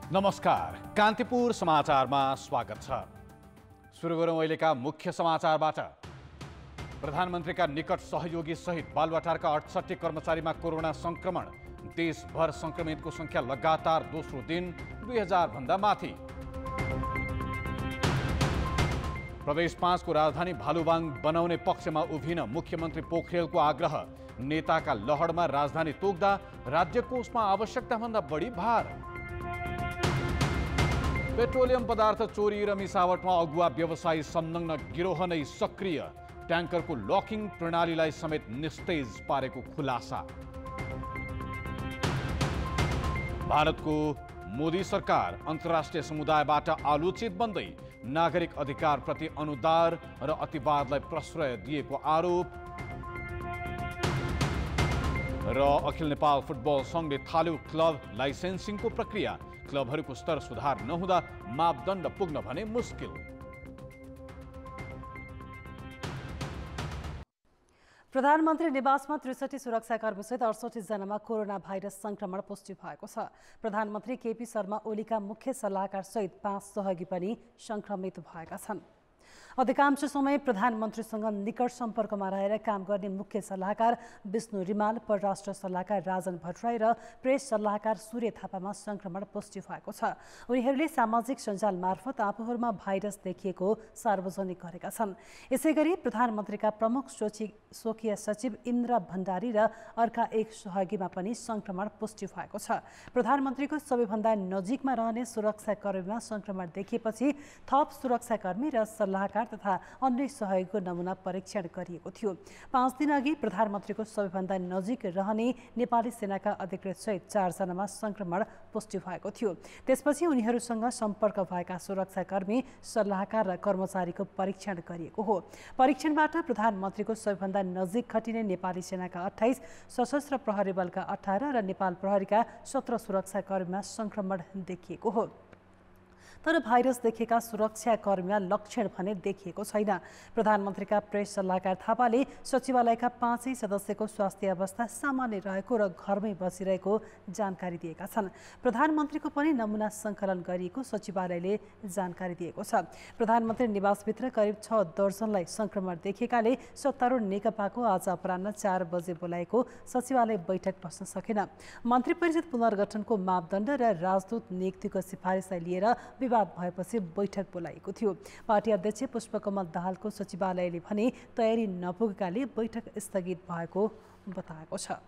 नमस्कार, कान्तिपुर समाचारमा स्वागत छ। सुरु गरौँ अहिलेका मुख्य समाचारबाट। प्रधानमन्त्रीका निकट सहयोगी सहित बालुवाटारका 68 कर्मचारीमा कोरोना संक्रमण। देशभर संक्रमितको संख्या लगातार दोस्रो दिन 2000 भन्दा माथि। प्रदेश 5 को राजधानी भालुवाङ बनाउने पक्षमा उभिन मुख्यमन्त्री पोखरेलको आग्रह। नेताका लहरमा राजधानी तोक्दा राज्य कोषमा आवश्यकताभन्दा बढी भार। पेट्रोलियम पदार्थ चोरी र मिसावटमा अगुवा व्यवसायी संलग्न गिरोह नै सक्रिय। ट्याङ्करको लकिङ प्रणालीलाई समेत निस्तेज पारेको खुलासा। भारतको मोदी सरकार अन्तर्राष्ट्रिय समुदायबाट आलोचित बन्दै नागरिक अधिकारप्रति अनुदार र अतिवादलाई प्रश्रय दिएको आरोप। र अखिल नेपाल फुटबल संघले थाल्यो क्लब लाइसेन्सिङको प्रक्रिया। क्लबहरूको स्तर सुधार नहुँदा मापदण्ड पुग्न भने मुस्किल। प्रधानमन्त्री निवासमा 63 सुरक्षाकर्मीसहित 68 जनामा कोरोना भाइरस संक्रमण पुष्टि भएको छ। प्रधानमन्त्री केपी शर्मा ओलीका मुख्य सल्लाहकार सहित 5 सहयोगी पनि संक्रमित भएका छन्। अधिकांश समय प्रधानमन्त्रीसँग निकट सम्पर्कमा रहेर काम गर्ने मुख्य सल्लाहकार विष्णु रिमाल, परराष्ट्र सल्लाहकार राजन भट्टराई र प्रेस सल्लाहकार सूर्य थापामा संक्रमण पुष्टि भएको छ। उनीहरूले सामाजिक सञ्जाल मार्फत आफूहरूमा भाइरस देखिएको सार्वजनिक गरेका छन्। यसैगरी प्रधानमन्त्रीका प्रमुख स्वकीय सचिव इन्द्र भण्डारी र अर्का एक सहयोगीमा पनि संक्रमण पुष्टि भएको छ। प्रधानमन्त्रीको सबैभन्दा नजिकमा रहने सुरक्षाकर्मीमा संक्रमण देखिएपछि थप सुरक्षाकर्मी र सल्लाहकार तथा अन्य सहयोगीको नमुना परीक्षण गरिएको थियो। 5 दिन अघि प्रधानमन्त्रीको सबैभन्दा नजिक रहने नेपाली सेनाका अधिकृत सहित 4 जनामा संक्रमण पुष्टि भएको थियो। त्यसपछि उनीहरूसँग सम्पर्क भएका सुरक्षाकर्मी, सल्लाहकार र कर्मचारीको परीक्षण गरिएको हो। परीक्षणबाट प्रधानमन्त्रीको सबैभन्दा नजिक खटिने नेपाली सेनाका 28, सशस्त्र प्रहरी बलका 18 र नेपाल प्रहरीका 17 सुरक्षाकर्मीमा संक्रमण देखिएको हो। तर भाइरस देखेका सुरक्षाकर्मीमा लक्षण भने देखिएको छैन। प्रधानमन्त्रीका प्रेस सल्लाहकार थापाले सचिवालयका 5 सदस्यको स्वास्थ्य अवस्था सामान्य रहेको र घरमै बसिरहेको जानकारी दिएका छन्। प्रधानमन्त्रीको पनि नमुना सङ्कलन गरिएको सचिवालयले जानकारी दिएको छ। प्रधानमन्त्री निवासभित्र करिब 6 दर्जनलाई संक्रमण देखेकाले सत्तारूढ नेकपाको आज अपराह्न 4 बजे बोलाएको सचिवालय बैठक बस्न सकेन। मन्त्री परिषद पुनर्गठनको मापदण्ड र राजदूत नियुक्तिको सिफारिसलाई लिएर विवाद भएपछि बैठक बोलाएको थियो। पार्टी अध्यक्ष पुष्पकमल दाहालको सचिवालयले भने तयारी नपुगेकाले बैठक स्थगित भएको बताएको छ।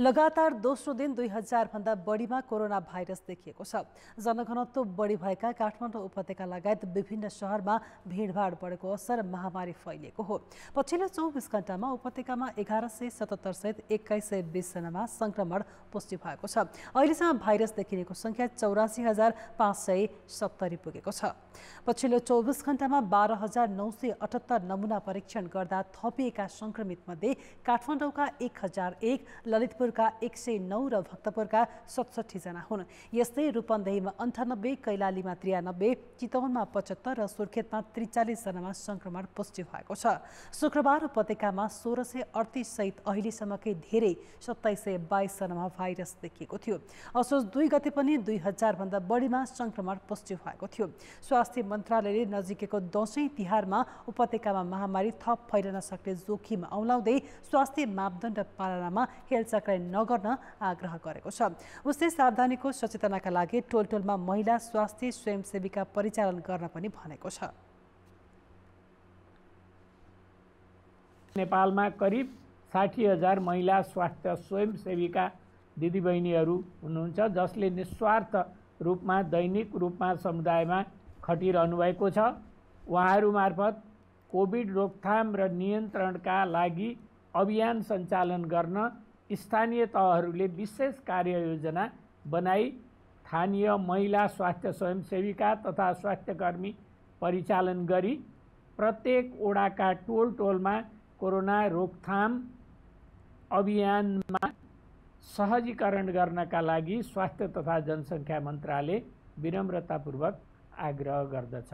लगातार दोस्रो दिन 2000 भन्दा बढीमा कोरोना भाइरस देखिएको छ। जनघनत्व बढी भएका काठमाडौँ उपत्यका लगायत विभिन्न शहरमा भिडभाड बढेको असर महामारी फैलिएको हो। पछिल्लो 24 घण्टामा उपत्यकामा 1177 सहित 2120 जनामा संक्रमण पुष्टि भएको छ। अहिलेसम्म भाइरस देखिनेको संख्या 84,570 पुगेको छ। पछिल्लो 24 घण्टामा 12,978 नमुना परीक्षण गर्दा थपिएका संक्रमित मध्ये काठमाडौँका 1001, ललितपुरका 109 र भक्तपुरका 67 जना हुन्। यस्तै रूपन्देहीमा 98, कैलालीमा 93, चितवनमा 75 र सुर्खेतमा 43 जनामा संक्रमण पुष्टि भएको छ। शुक्रबार उपत्यकामा 1638 सहित अहिलेसम्मकै धेरै 2722 जनामा भाइरस देखिएको थियो। असोज 2 गते पनि 2000 भन्दा बढीमा संक्रमण पुष्टि भएको थियो। स्वास्थ्य मन्त्रालयले नजिकैको दशैं तिहारमा उपत्यकामा महामारी थप फैलन सक्ने जोखिम औलाउँदै स्वास्थ्य मापदण्ड पालनामा हेलचक्राइ नगर्न आग्रह गरेको छ। उसले सावधानीको सचेतनाका लागि टोलटोलमा महिला स्वास्थ्य स्वयंसेविका परिचालन गर्न पनि भनेको छ। नेपालमा करिब 60,000 महिला स्वास्थ्य स्वयंसेविका दिदीबहिनीहरू हुनुहुन्छ, जसले निस्वार्थ रूपमा दैनिक रूपमा समुदायमा खटिरहनु भएको छ। उहाँहरू मार्फत कोभिड रोकथाम र नियन्त्रणका लागि अभियान सञ्चालन गर्न स्थानीय तहहरूले विशेष कार्ययोजना बनाई स्थानीय महिला स्वास्थ्य स्वयंसेविका तथा स्वास्थ्यकर्मी परिचालन गरी प्रत्येक ओडाका टोलटोलमा कोरोना रोकथाम अभियानमा सहजीकरण गर्नका लागि स्वास्थ्य तथा जनसङ्ख्या मन्त्रालय विनम्रतापूर्वक आग्रह गर्दछ।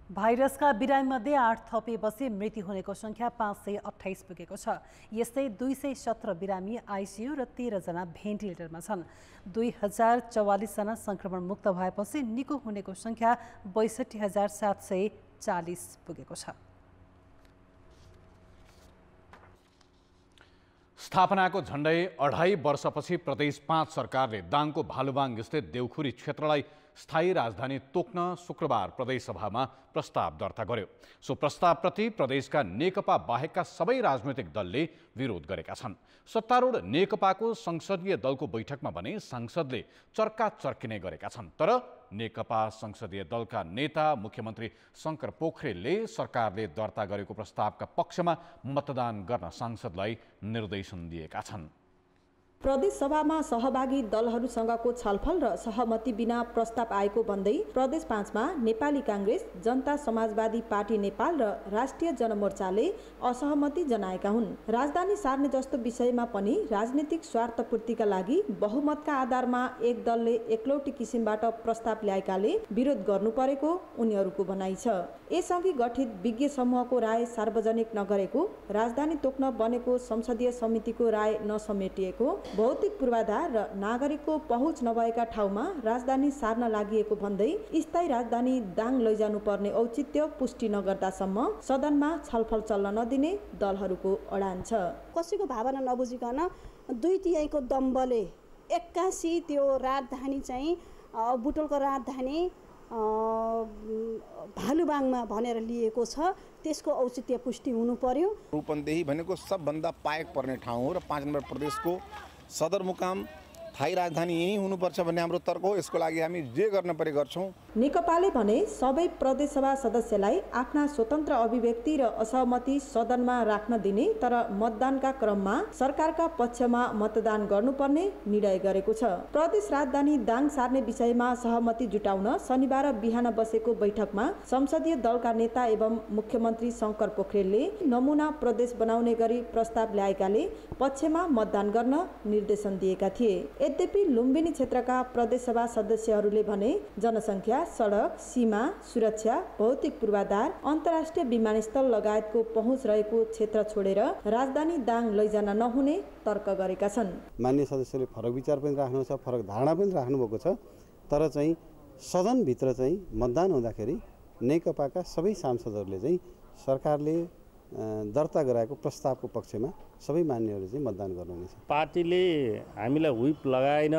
भाइरसका बिरामीमध्ये 8 थपिएपछि मृत्यु हुनेको संख्या 528 पुगेको छ। यस्तै 217 बिरामी आइसियु र 13 जना भेन्टिलेटरमा छन्। 2044 जना संक्रमण मुक्त भएपछि निको हुनेको संख्या 62,740 पुगेको छ। स्थापनाको झण्डै 2.5 वर्षपछि प्रदेश 5 सरकारले दाङको भालुबाङ स्थित देउखुरी क्षेत्रलाई स्थायी राजधानी तोक्न शुक्रबार प्रदेशसभामा प्रस्ताव दर्ता गर्यो। सो प्रस्तावप्रति प्रदेशका नेकपा बाहेकका सबै राजनैतिक दलले विरोध गरेका छन्। सत्तारूढ नेकपाको संसदीय दलको बैठकमा भने सांसदले चर्का चर्किने गरेका छन्। तर नेकपा संसदीय दलका नेता मुख्यमन्त्री शंकर पोखरेलले सरकारले दर्ता गरेको प्रस्तावका पक्षमा मतदान गर्न सांसदलाई निर्देशन दिएका छन्। प्रदेश सभामा सहभागी दलहरूसँगको छलफल र सहमति बिना प्रस्ताव आएको भन्दै प्रदेश 5 मा नेपाली कांग्रेस, जनता समाजवादी पार्टी नेपाल र राष्ट्रिय जनमोर्चाले असहमति जनाएका हुन्। राजधानी सार्ने जस्तो विषयमा पनि राजनीतिक स्वार्थपूर्तिका लागि बहुमतका आधारमा एक दलले एकलौटी किसिमबाट प्रस्ताव ल्याएकाले विरोध गर्नु परेको उनीहरूको भनाइ छ। यसअघि गठित विज्ञ समूहको राय सार्वजनिक नगरेको, राजधानी तोक्न बनेको संसदीय समितिको राय नसमेटिएको, भौतिक पूर्वाधार र नागरिकको पहुँच नभएका ठाउँमा राजधानी सार्न लागिएको भन्दै स्थायी राजधानी दाङ लैजानु पर्ने औचित्य पुष्टि नगर्दासम्म सदनमा छलफल चल्न नदिने दलहरूको अडान छ। कसैको भावना नबुझिकन 2/3 को दम्बले 81 त्यो राजधानी चाहिँ बुटोलको राजधानी भालुबाङमा भनेर लिएको छ। त्यसको औचित्य पुष्टि हुनु पर्यो। रूपन्देही भनेको सबभन्दा पाएक पर्ने ठाउँ हो र 5 नम्बर प्रदेशको सदरमुकाम स्थायी राजधानी यही हुनुपर्छ भन्ने हाम्रो तर्क हो। यसको लागि हामी जे गर्न परे गर्छौं। नेकपाले भने सबै प्रदेशसभा सदस्यलाई आफ्ना स्वतन्त्र अभिव्यक्ति र असहमति सदनमा राख्न दिने तर मतदानका क्रममा सरकारका पक्षमा मतदान गर्नुपर्ने निर्णय गरेको छ। प्रदेश राजधानी दाङ सार्ने विषयमा सहमति जुटाउन शनिबार बिहान बसेको बैठकमा संसदीय दलका नेता एवं मुख्यमन्त्री शंकर पोखरेलले नमुना प्रदेश बनाउने गरी प्रस्ताव ल्याएकाले पक्षमा मतदान गर्न निर्देशन दिएका थिए। यद्यपि लुम्बिनी क्षेत्रका प्रदेशसभा सदस्यहरूले भने जनसङ्ख्या, सडक, सीमा, सुरक्षा, भौतिक पूर्वाधार, अन्तर्राष्ट्रिय विमानस्थल लगायतको पहुँच रहेको क्षेत्र छोडेर राजधानी दाङ लैजान नहुने तर्क गरेका छन्। मान्य सदस्यले फरक विचार पनि राख्नुहुन्छ, फरक धारणा पनि राख्नुभएको छ। तर चाहिँ सदनभित्र चाहिँ मतदान हुँदाखेरि नेकपाका सबै सांसदहरूले चाहिँ सरकारले दर्ता गराएको प्रस्तावको पक्षमा सबै मान्यहरूले चाहिँ मतदान गर्नुहुनेछ। पार्टीले हामीलाई व्हिप लगाएन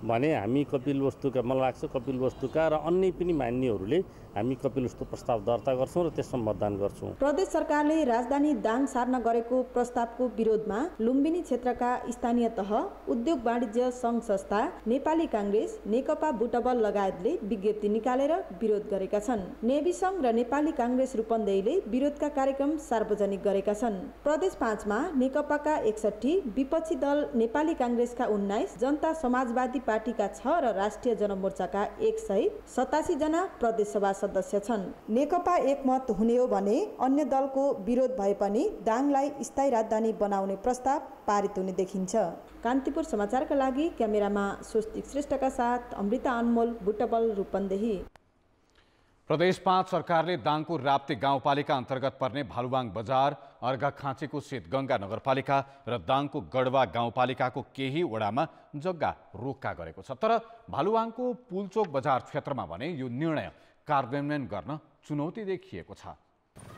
भने हामी कपिलवस्तुका, मलाई लाग्छ कपिलवस्तुका र अन्य पनि मान्यहरूले हामी कपिलवस्तु प्रस्ताव दर्ता गर्छौँ र त्यसमा मतदान गर्छौँ। प्रदेश सरकारले राजधानी दाङ सार्न गरेको प्रस्तावको विरोधमा लुम्बिनी क्षेत्रका स्थानीय तह, उद्योग वाणिज्य सङ्घ संस्था, नेपाली कांग्रेस, नेकपा बुटबल लगायतले विज्ञप्ति निकालेर विरोध गरेका छन्। नेवी सङ्घ र नेपाली कांग्रेस रूपन्देहीले विरोधका कार्यक्रम सार्वजनिक गरेका छन्। प्रदेश 5 मा नेकपाका 61, विपक्षी दल नेपाली कांग्रेसका 19, जनता समाजवादी पार्टीका 6 र राष्ट्रिय जनमोर्चाका 1 सहित 87 जना प्रदेशसभा सदस्य छन्। नेकपा एकमत हुने हो भने अन्य दलको विरोध भए पनि दाङलाई स्थायी राजधानी बनाउने प्रस्ताव पारित हुने देखिन्छ। कान्तिपुर समाचारका लागि क्यामेरामा स्वस्तिक श्रेष्ठका साथ अमृता अनमोल, बुटबल, रूपन्देही। प्रदेश 5 सरकारले दाङको राप्ती गाउँपालिका अन्तर्गत पर्ने भालुबाङ बजार, अर्घाखाँचीको सेतगङ्गा नगरपालिका र दाङको गडवा गाउँपालिकाको केही वडामा जग्गा रोक्का गरेको छ। तर भालुबाङको पुलचोक बजार क्षेत्रमा भने यो निर्णय कार्यान्वयन गर्न चुनौती देखिएको छ।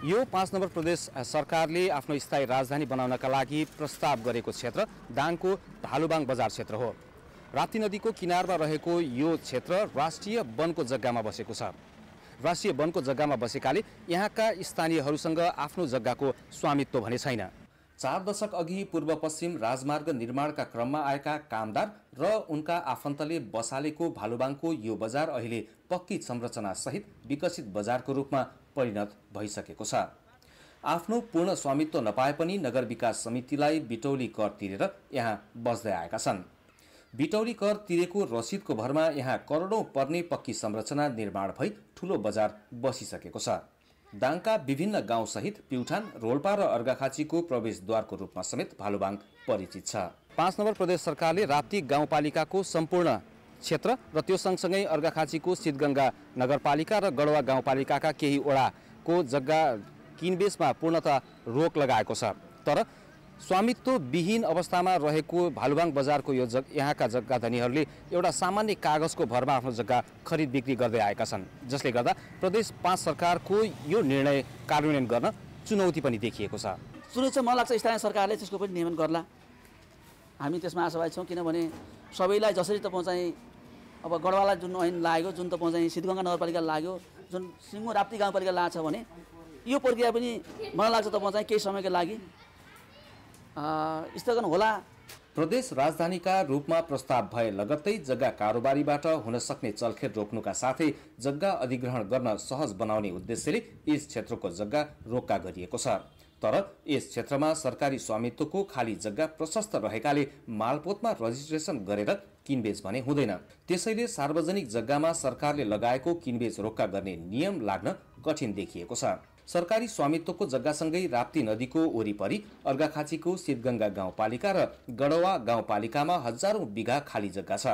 यो 5 नम्बर प्रदेश सरकारले आफ्नो स्थायी राजधानी बनाउनका लागि प्रस्ताव गरेको क्षेत्र दाङको भालुबाङ बजार क्षेत्र हो। राप्ती नदीको किनारमा रहेको यो क्षेत्र राष्ट्रिय वनको जग्गामा बसेको छ। राष्ट्रिय वनको जग्गामा बसेकाले यहाँका स्थानीयहरूसँग आफ्नो जग्गाको स्वामित्व भने छैन। 4 दशक अघि पूर्व पश्चिम राजमार्ग निर्माणका क्रममा आएका कामदार र उनका आफन्तले बसालेको भालुबाङको यो बजार अहिले पक्की संरचना सहित विकसित बजारको रूपमा परिणत भइसकेको छ। आफ्नो पूर्ण स्वामित्व नपाए पनि नगर विकास समितिलाई बिटौली कर तिरेर यहाँ बस्दै आएका छन्। बिटौली कर तिरेको रसिदको भरमा यहाँ करोडौं पर्ने पक्की संरचना निर्माण भई ठूलो बजार बसिसकेको छ। दाङका विभिन्न गाउँ सहित प्युठान, रोल्पा र अर्घाखाँचीको प्रवेशद्वारको रूपमा समेत भालुबाङ परिचित छ। 5 नम्बर प्रदेश सरकारले राप्ती गाउँपालिकाको सम्पूर्ण क्षेत्र र त्यो सँगसँगै अर्घाखाँचीको सिद्धगङ्गा नगरपालिका र गढवा गाउँपालिकाका केही वडाको जग्गा किनबेचमा पूर्णतः रोक लगाएको छ। तर स्वामित्वविहीन अवस्थामा रहेको भालुबाङ बजारको यो यहाँका जग्गा धनीहरूले एउटा सामान्य कागजको भरमा आफ्नो जग्गा खरिद बिक्री गर्दै आएका छन्, जसले गर्दा प्रदेश 5 सरकारको यो निर्णय कार्यान्वयन गर्न चुनौती पनि देखिएको छ। सुनिश्चित मलाई लाग्छ स्थानीय सरकारले त्यसको पनि नियमन गर्ला। हामी त्यसमा आशावादी छौँ, किनभने सबैलाई जसरी त चाहिँ अब गढवालाई जुन ऐन लाग्यो, जुन त चाहिँ सिद्धगङ्गा नगरपालिका लाग्यो, जुन सिङ्गो राप्ती गाउँपालिका लाग्छ भने यो प्रक्रिया पनि मलाई लाग्छ त चाहिँ केही समयको लागि स्थगन होला। प्रदेश राजधानीका रूपमा प्रस्ताव भए लगत्तै जग्गा कारोबारीबाट हुन सक्ने चलखेल रोक्नुका साथै जग्गा अधिग्रहण गर्न सहज बनाउने उद्देश्यले यस क्षेत्रको जग्गा रोक्का गरिएको छ। तर यस क्षेत्रमा सरकारी स्वामित्वको खाली जग्गा प्रशस्त रहेकाले मालपोतमा रजिस्ट्रेसन गरेर किनबेच भने हुँदैन। त्यसैले सार्वजनिक जग्गामा सरकारले लगाएको किनबेच रोक्का गर्ने नियम लाग्न कठिन देखिएको छ। सरकारी स्वामित्वको जग्गासँगै राप्ती नदीको वरिपरि अर्घाखाँचीको सिद्धगङ्गा गाउँपालिका र गढवा गाउँपालिकामा हजारौं बिघा खाली जग्गा छ।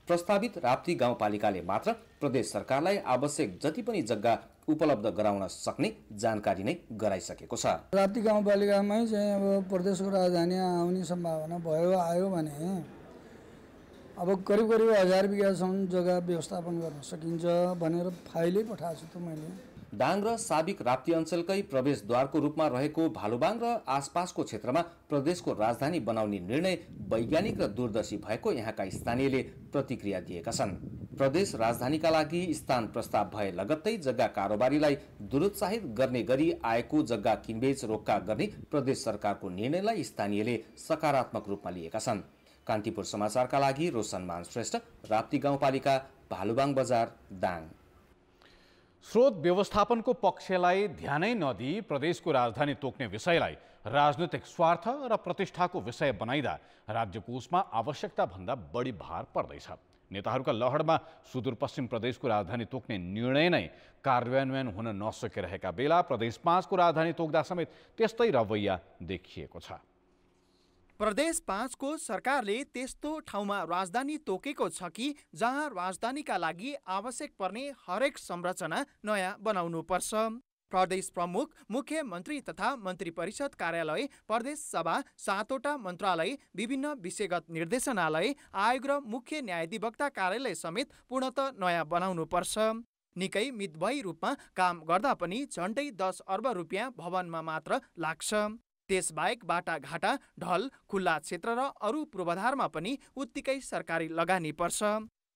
प्रस्तावित राप्ती गाउँपालिकाले मात्र प्रदेश सरकारलाई आवश्यक जति पनि जग्गा उपलब्ध गराउन सक्ने जानकारी नै गराइसकेको छ। राप्ती गाउँपालिकामै चाहिँ अब प्रदेशको राजधानी आउने सम्भावना आयो भने अब करिब 1000 बिघासम्म जग्गा व्यवस्थापन गर्न सकिन्छ भनेर फाइलै पठाएको छु त मैले। दाङ र साबिक राप्ती अञ्चलकै प्रवेशद्वारको रूपमा रहेको भालुबाङ र आसपासको क्षेत्रमा प्रदेशको राजधानी बनाउने निर्णय वैज्ञानिक र दूरदर्शी भएको यहाँका स्थानीयले प्रतिक्रिया दिएका छन्। प्रदेश राजधानीका लागि स्थान प्रस्ताव भए लगत्तै जग्गा कारोबारीलाई दुरुत्साहित गर्ने गरी आएको जग्गा किनबेच रोक्का गर्ने प्रदेश सरकारको निर्णयलाई स्थानीयले सकारात्मक रूपमा लिएका छन्। कान्तिपुर समाचारका लागि रोशनमान श्रेष्ठ, राप्ती गाउँपालिका, भालुबाङ बजार, दाङ। स्रोत व्यवस्थापनको पक्षलाई ध्यानै नदिई प्रदेशको राजधानी तोक्ने विषयलाई राजनैतिक स्वार्थ र प्रतिष्ठाको विषय बनाइदा राज्य कोषमा आवश्यकता भन्दा बढी भार पर्दैछ। नेताहरूका लहरमा सुदूरपश्चिम प्रदेशको राजधानी तोक्ने निर्णय नै कार्यान्वयन हुन नसकिरहेका बेला प्रदेश 5 को राजधानी तोक्दा समेत त्यस्तै रवैया देखिएको छ। प्रदेश 5 को सरकारले त्यस्तो ठाउँमा राजधानी तोकेको छ कि जहाँ राजधानीका लागि आवश्यक पर्ने हरेक संरचना नयाँ बनाउनु पर्छ। प्रदेश प्रमुख, मुख्यमन्त्री तथा मन्त्री परिषद कार्यालय, प्रदेश सभा, 7वटा मन्त्रालय, विभिन्न विषयगत निर्देशनालय, आयोग र मुख्य न्यायाधिवक्ता कार्यालय समेत पूर्णतः नयाँ बनाउनु पर्छ। निकै मितव्ययी रूपमा काम गर्दा पनि झन्डै 10 अर्ब रुपियाँ भवनमा मात्र लाग्छ। त्यसबाहेक बाटाघाटा, ढल, खुल्ला क्षेत्र र अरू पूर्वाधारमा पनि उत्तिकै सरकारी लगानी पर्छ।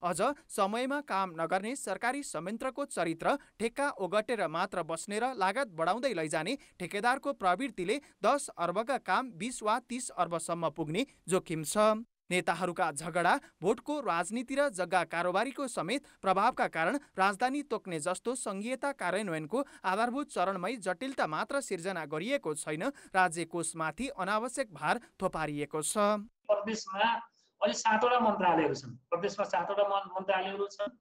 अझ समयमा काम नगर्ने सरकारी संयन्त्रको चरित्र ठेक्का ओगटेर मात्र बस्ने र लागत बढाउँदै लैजाने ठेकेदारको प्रवृत्तिले 10 अर्बका काम 20 वा 30 अर्बसम्म पुग्ने जोखिम छ। नेताहरूका झगडा, भोटको राजनीति र जग्गा कारोबारीको समेत प्रभावका कारण राजधानी तोक्ने जस्तो संघीयता कार्यान्वयनको आधारभूत चरणमै जटिलता मात्र सिर्जना गरिएको छैन, राज्य कोषमाथि अनावश्यक भार थोपारिएको छ। प्रदेशमा अहिले 7वटा मन्त्रालयहरू छन्, प्रदेशमा 7वटा मन्त्रालयहरू छन्,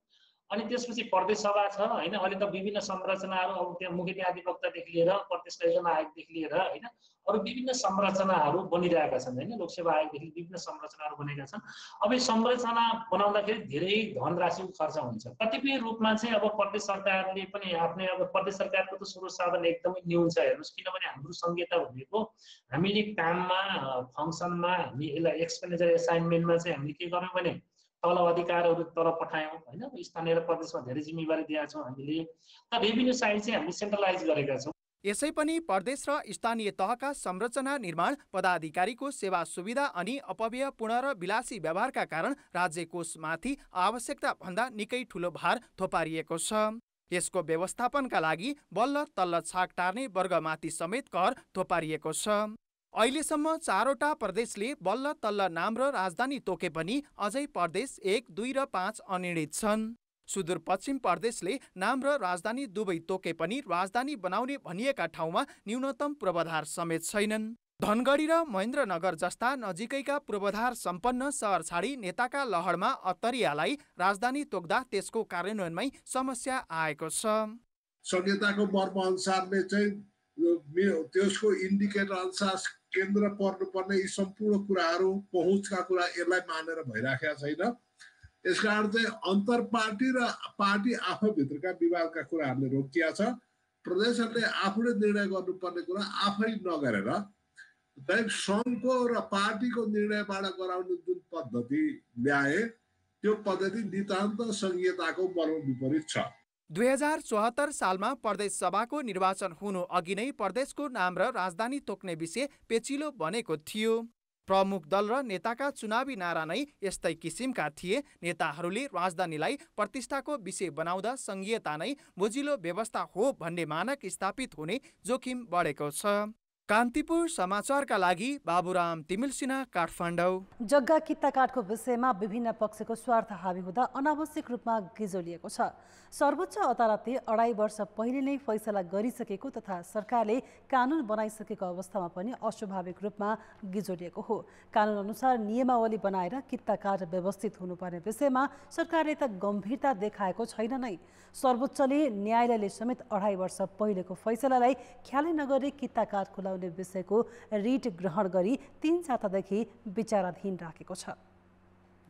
अनि त्यसपछि प्रदेश सभा छ हैन। अहिले त विभिन्न संरचनाहरू, अब त्यहाँ मुख्य न्यायाधिवक्तादेखि लिएर प्रदेश योजना आयोगदेखि लिएर हैन अरू विभिन्न संरचनाहरू बनिरहेका छन् हैन। लोकसेवा आयोगदेखि विभिन्न संरचनाहरू बनेका छन्। अब यो संरचना बनाउँदाखेरि धेरै धनराशिको खर्च हुन्छ। कतिपय रूपमा चाहिँ अब प्रदेश सरकारले पनि आफ्नै, अब प्रदेश सरकारको त स्रोत साधन एकदमै न्यून छ हेर्नुस्, किनभने हाम्रो संहिता भनेको हामीले काममा, फङ्सनमा, हामी यसलाई एक्सपेन्डिचर एसाइनमेन्टमा चाहिँ हामीले के गर्यौँ भने तल अधिकारहरू तल पठायौँ हैन। स्थानीय र प्रदेशमा धेरै जिम्मेवारी दिएका छौँ हामीले, तर रेभिन्यू साइड चाहिँ हामीले सेन्ट्रलाइज गरेका छौँ। यसै पनि प्रदेश र स्थानीय तहका संरचना निर्माण, पदाधिकारीको सेवा सुविधा अनि अपव्यय पूर्ण र विलासी व्यवहारका कारण राज्य कोषमाथि आवश्यकता भन्दा निकै ठूलो भार थोपारिएको छ। यसको व्यवस्थापनका लागि बल्ल तल्ल छाक टार्ने वर्गमाथि समेत कर थोपारिएको छ। अहिलेसम्म 4वटा प्रदेशले बल्ल तल्ल नाम र राजधानी तोके पनि अझै प्रदेश 1, 2 र 5 अनिर्णित छन्। सुदूरपश्चिम प्रदेशले नाम र राजधानी दुवै तोके पनि राजधानी बनाउने भनिएका ठाउँमा न्यूनतम पूर्वाधार समेत छैनन्। धनगढी र महेन्द्रनगर जस्ता नजिकैका पूर्वाधार सम्पन्न सहर छाडी नेताका लहरमा अत्तरियालाई राजधानी तोक्दा त्यसको कार्यान्वयनमै समस्या आएको छ। संहिताको मर्म अनुसारले चाहिँ त्यसको इन्डिकेटर अनुसार केन्द्र पर्नुपर्ने यी सम्पूर्ण कुराहरू, पहुँचका कुरा यसलाई मानेर भइराखेका छैन। यसकारण चाहिँ अन्तर पार्टी र पार्टी आफैभित्रका विवादका कुराहरूले रोकिया छ। प्रदेशहरूले आफूले निर्णय गर्नुपर्ने कुरा आफै नगरेर चाहिँ सङ्घको र पार्टीको निर्णयबाट गराउने जुन पद्धति ल्याए त्यो पद्धति नितान्त संघीयताको मर्म विपरीत छ। 2074 सालमा प्रदेश सभाको निर्वाचन हुनु अघि नै प्रदेशको नाम र राजधानी तोक्ने विषय पेचिलो बनेको थियो। प्रमुख दल र नेताका चुनावी नारा नै यस्तै किसिमका थिए। नेताहरूले राजधानीलाई प्रतिष्ठाको विषय बनाउँदा संघीयता नै मोजिलो व्यवस्था हो भन्ने मानक स्थापित हुने जोखिम बढेको छ। कान्तिपुर समाचारका लागि बाबुराम तिमिल सिन्हा, काठमाडौँ। जग्गा कित्ताकाटको विषयमा विभिन्न पक्षको स्वार्थ हावी हुँदा अनावश्यक रूपमा गिजोलिएको छ। सर्वोच्च अदालतले 2.5 वर्ष पहिले नै फैसला गरिसकेको तथा सरकारले कानुन बनाइसकेको अवस्थामा पनि अस्वाभाविक रूपमा गिजोलिएको हो। कानुन अनुसार नियमावली बनाएर कित्ताकाट व्यवस्थित हुनुपर्ने विषयमा सरकारले त गम्भीरता देखाएको छैन नै। सर्वोच्चले न्यायालयले समेत 2.5 वर्ष पहिलेको फैसलालाई ख्यालै नगरी कित्ताकाट खुलाउने विषयको रिट ग्रहण गरी 3 सातादेखि विचाराधीन राखेको छ।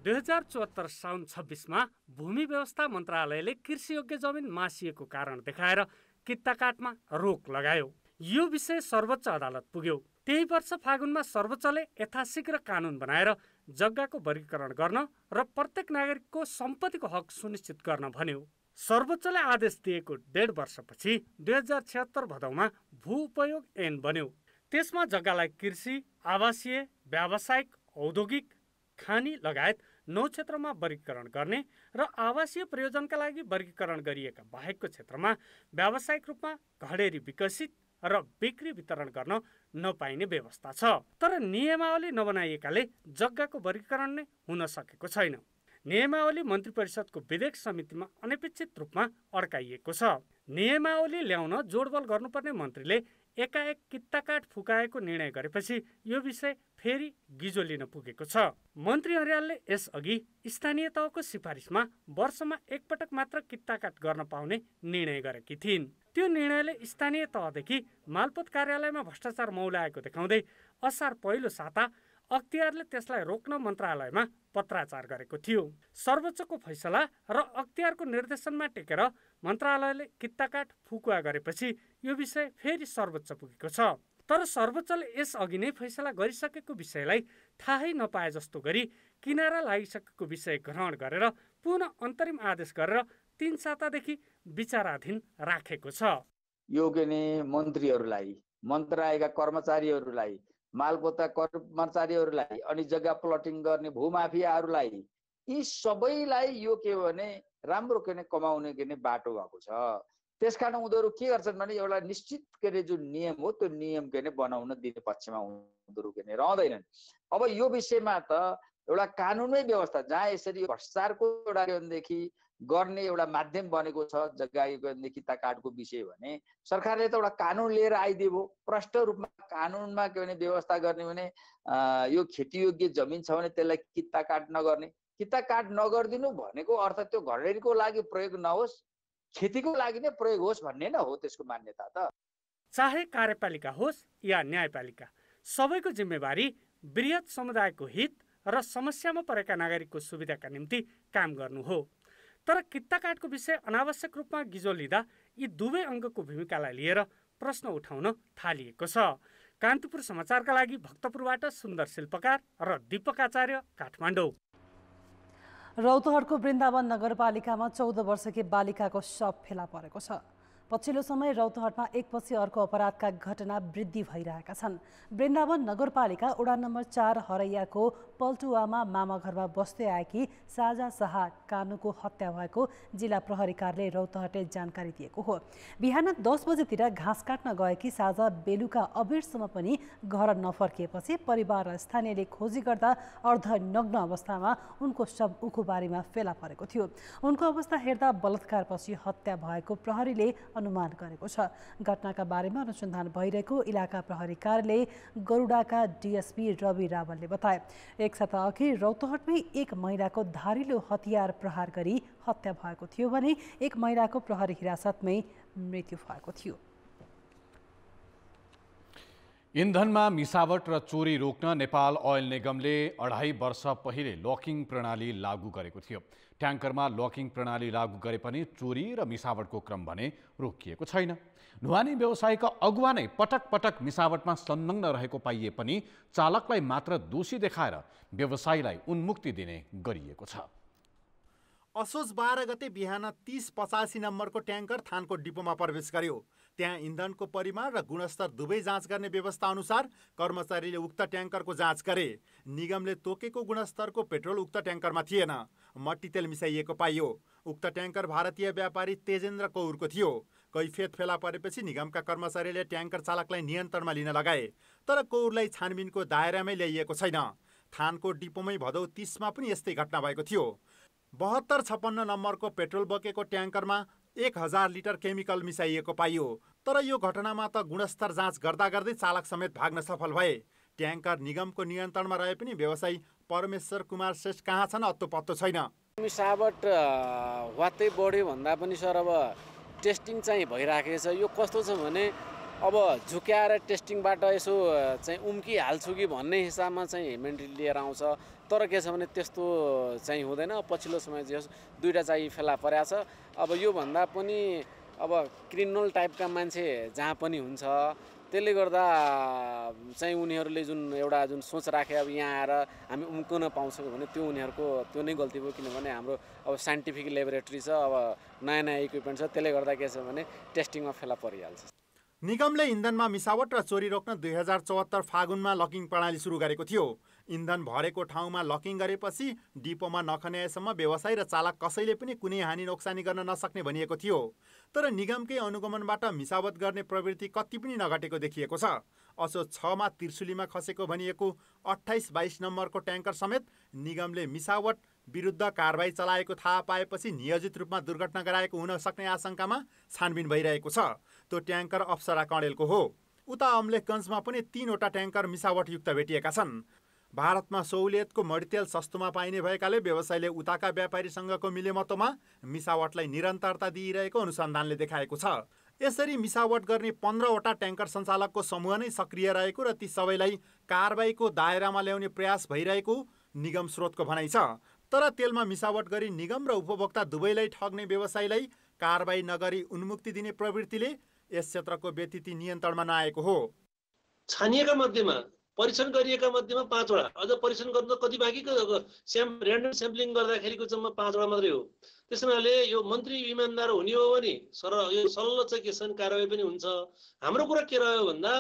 2074 साउन 26मा भूमि व्यवस्था मन्त्रालयले कृषियोग्य जमिन मासिएको कारण देखाएर कित्ताकाटमा रोक लगायो। यो विषय सर्वोच्च अदालत पुग्यो। त्यही वर्ष फागुनमा सर्वोच्चले यथाशीघ्र कानुन बनाएर जग्गाको वर्गीकरण गर्न र प्रत्येक नागरिकको सम्पत्तिको हक सुनिश्चित गर्न भन्यो। सर्वोच्चले आदेश दिएको 1.5 वर्षपछि 2076 भदौमा भू उपयोग ऐन बन्यो। त्यसमा जग्गालाई कृषि, आवासीय, व्यावसायिक, औद्योगिक, खानी लगायत 9 क्षेत्रमा वर्गीकरण गर्ने र आवासीय प्रयोजनका लागि वर्गीकरण गरिएका बाहेकको क्षेत्रमा व्यावसायिक रूपमा घडेरी विकसित र बिक्री वितरण गर्न नपाइने व्यवस्था छ। तर नियमावली नबनाइएकाले जग्गाको वर्गीकरण नै हुन सकेको छैन। नियमावली मन्त्री परिषदको विधेयक समितिमा अनपेक्षित रूपमा अड्काइएको छ। नियमावली ल्याउन जोडबल गर्नुपर्ने मन्त्रीले एकाएक कित्ताकाट फुकाएको निर्णय गरेपछि यो विषय फेरि गिजोलिन पुगेको छ। मन्त्री अर्यालले यसअघि स्थानीय तहको सिफारिसमा वर्षमा एकपटक मात्र कित्ताकाट गर्न पाउने निर्णय गरेकी थिइन्। त्यो निर्णयले स्थानीय तहदेखि मालपोत कार्यालयमा भ्रष्टाचार मौलाएको देखाउँदै असार पहिलो साता अख्तियारले त्यसलाई रोक्न मन्त्रालयमा पत्राचार गरेको थियो। सर्वोच्चको फैसला र अख्तियारको निर्देशनमा टेकेर मन्त्रालयले कित्ताकाट फुकुवा गरेपछि यो विषय फेरि सर्वोच्च पुगेको छ। तर सर्वोच्चले यसअघि नै फैसला गरिसकेको विषयलाई थाहै नपाए जस्तो गरी किनारा लागिसकेको विषय ग्रहण गरेर पुनः अन्तरिम आदेश गरेर 3 सातादेखि विचाराधीन राखेको छ। यो मन्त्रीहरूलाई, मन्त्रालयका कर्मचारीहरूलाई, मालपोता कर्मचारीहरूलाई अनि जग्गा प्लटिङ गर्ने भूमाफियाहरूलाई यी सबैलाई यो के भने राम्रो कमाउने बाटो भएको छ। त्यसकारण उनीहरू के गर्छन् भने एउटा निश्चित जुन नियम हो त्यो नियम बनाउन दिने पक्षमा उनीहरू रहँदैनन्। अब यो विषयमा त एउटा कानुनै व्यवस्था जहाँ यसरी भ्रष्टाचारको एउटा गर्ने एउटा माध्यम बनेको छ जग्गा कित्ताकाटको विषय भने सरकारले त एउटा कानुन लिएर आइदियो। प्रष्ट रूपमा कानुनमा व्यवस्था गर्ने भने यो खेतीयोग्य जमिन छ भने त्यसलाई कित्ताकाट नगर्ने, कित्ताकाट नगरिदिनु भनेको अर्थ त्यो घरेरीको लागि प्रयोग नहोस्, खेतीको लागि नै प्रयोग होस् भन्ने न हो त्यसको मान्यता त। चाहे कार्यपालिका होस् या न्यायपालिका, सबैको जिम्मेवारी बृहत समुदायको हित र समस्यामा परेका नागरिकको सुविधाका निम्ति काम गर्नु हो। तर कित्ताकाटको विषय अनावश्यक रूपमा गिजोलिँदा यी दुवै अङ्गको भूमिकालाई लिएर प्रश्न उठाउन थालिएको छ। कान्तिपुर समाचारका लागि भक्तपुरबाट सुन्दर शिल्पकार र दीपक आचार्य, काठमाडौँ। रौतहटको वृन्दावन नगरपालिकामा 14 वर्षकी बालिकाको शव फेला परेको छ। पछिल्लो समय रौतहटमा एकपछि अर्को अपराधका घटना वृद्धि भइरहेका छन्। वृन्दावन नगरपालिका वडा नम्बर 4 हरैयाको पल्टुवामा मामाघरमा बस्दै आएकी साजा शाह कानुको हत्या भएको जिल्ला प्रहरी कार्यालय रौतहटले जानकारी दिएको हो। बिहान 10 बजेतिर घाँस काट्न गएकी साजा बेलुका अबेरसम्म पनि घर नफर्किएपछि परिवार र स्थानीयले खोजी गर्दा अर्धनग्न अवस्थामा उनको शव उखुबारीमा फेला परेको थियो। उनको अवस्था हेर्दा बलात्कारपछि हत्या भएको प्रहरीले अनुमान गरेको छ। घटनाका बारेमा अनुसन्धान भइरहेको इलाका प्रहरी कार्यालय गरुडाका डीएसपी रवि रावलले बताए। एक साता अघि रौतहटमै एक महिलाको धारिलो हतियार प्रहार गरी हत्या भएको थियो भने एक महिलाको प्रहरी हिरासतमै मृत्यु भएको थियो। इन्धनमा मिसावट र चोरी रोक्न नेपाल ओइल निगमले 2.5 वर्ष पहिले लकिङ प्रणाली लागू गरेको थियो। ट्याङ्करमा लकिङ प्रणाली लागू गरे पनि चोरी र मिसावटको क्रम भने रोकिएको छैन। ढुवानी व्यवसायका अगुवा नै पटक पटक मिसावटमा संलग्न रहेको पाइए पनि चालकलाई मात्र दोषी देखाएर व्यवसायीलाई उन्मुक्ति दिने गरिएको छ। असोज 12 गते बिहान 30-85 नम्बरको ट्याङ्कर थानको डिपोमा प्रवेश गर्यो। त्यहाँ इन्धनको परिमाण र गुणस्तर दुवै जाँच गर्ने व्यवस्था अनुसार कर्मचारीले उक्त ट्याङ्करको जाँच गरे। निगमले तोकेको गुणस्तरको पेट्रोल उक्त ट्याङ्करमा थिएन, मट्टीतेल मिसाइएको पाइयो। उक्त ट्याङ्कर भारतीय व्यापारी तेजेन्द्र कौरको थियो। कैफियत फेला परेपछि निगमका कर्मचारीले ट्याङ्कर चालकलाई नियन्त्रणमा लिन लगाए, तर कौरलाई छानबिनको दायरामै ल्याइएको छैन। थानको डिपोमै भदौ 30 मा पनि यस्तै घटना भएको थियो। 7256 नम्बरको पेट्रोल बोकेको ट्याङ्करमा 1000 लिटर केमिकल मिसाइएको पाइयो। तर यो घटनामा त गुणस्तर जाँच गर्दा गर्दै चालक समेत भाग्न सफल भए। ट्याङ्कर निगमको नियन्त्रणमा रहे पनि व्यवसायी परमेश्वर कुमार श्रेष्ठ कहाँ छन् अत्तो पत्तो छैन। मिसावट वात्तै बढ्यो भन्दा पनि सर अब टेस्टिङ चाहिँ भइराखेको छ। यो कस्तो छ भने अब झुक्याएर टेस्टिङबाट यसो चाहिँ उम्किहाल्छु कि भन्ने हिसाबमा चाहिँ इन्भेन्ट्री लिएर आउँछ। तर के छ भने त्यस्तो चाहिँ हुँदैन। पछिल्लो समय चाहिँ दुईवटा चाहिँ फेला परेको छ। अब योभन्दा पनि अब क्रिमिनल टाइपका मान्छे जहाँ पनि हुन्छ, त्यसले गर्दा चाहिँ उनीहरूले जुन सोच राखे अब यहाँ आएर हामी उम्कन पाउँछौँ भने त्यो उनीहरूको त्यो नै गल्ती भयो। किनभने हाम्रो अब साइन्टिफिक ल्याबोरेटरी छ, अब नयाँ नयाँ इक्विपमेन्ट छ, त्यसले गर्दा के छ भने टेस्टिङमा फेला परिहाल्छ। निगमले इन्धनमा मिसावट र चोरी रोक्न 2074 फागुनमा लकिङ प्रणाली सुरु गरेको थियो। इन्धन भरेको ठाउँमा लकिङ गरेपछि डिपोमा नखन्याएसम्म व्यवसायी र चालक कसैले पनि कुनै हानि नोक्सानी गर्न नसक्ने भनिएको थियो। तर निगमकै अनुगमनबाट मिसावट गर्ने प्रवृत्ति कति पनि नघटेको देखिएको छ। असोज 6 मा त्रिशुलीमा खसेको भनिएको 28-22 नम्बरको ट्याङ्कर समेत निगमले मिसावट विरुद्ध कारबाही चलाएको थाहा पाएपछि नियोजित रूपमा दुर्घटना गराएको हुन सक्ने आशंकामा छानबिन भइरहेको छ। त्यो ट्याङ्कर अप्सरा कणेलको हो। उता अम्लेखगञ्जमा पनि 3वटा ट्याङ्कर मिसावटयुक्त भेटिएका छन्। भारतमा सहुलियतको मट्टीतेल सस्तोमा पाइने भएकाले व्यवसायीले उताका व्यापारीसँगको मिलेमतोमा मिसावटलाई निरन्तरता दिइरहेको अनुसन्धानले देखाएको छ। यसरी मिसावट गर्ने 15वटा ट्याङ्कर सञ्चालकको समूह नै सक्रिय रहेको र ती सबैलाई कारबाहीको दायरामा ल्याउने प्रयास भइरहेको निगम स्रोतको भनाइ छ। तर तेलमा मिसावट गरी निगम र उपभोक्ता दुवैलाई ठग्ने व्यवसायीलाई कारबाही नगरी उन्मुक्ति दिने प्रवृत्तिले यस क्षेत्रको व्यतिथि नियन्त्रणमा नआएको हो। छानिएका मध्येमा परीक्षण गरिएका मध्येमा 5वटा, अझ परीक्षण गर्दा कति बाँकी ऱ्यान्डम स्याम्पलिङ गर्दाखेरिको जम्मा 5वटा मात्रै हो। त्यस हुनाले यो मन्त्री इमानदार हुने हो भने यो सल्ल चाहिँ के छ कारबाही पनि हुन्छ। हाम्रो कुरा के रह्यो भन्दा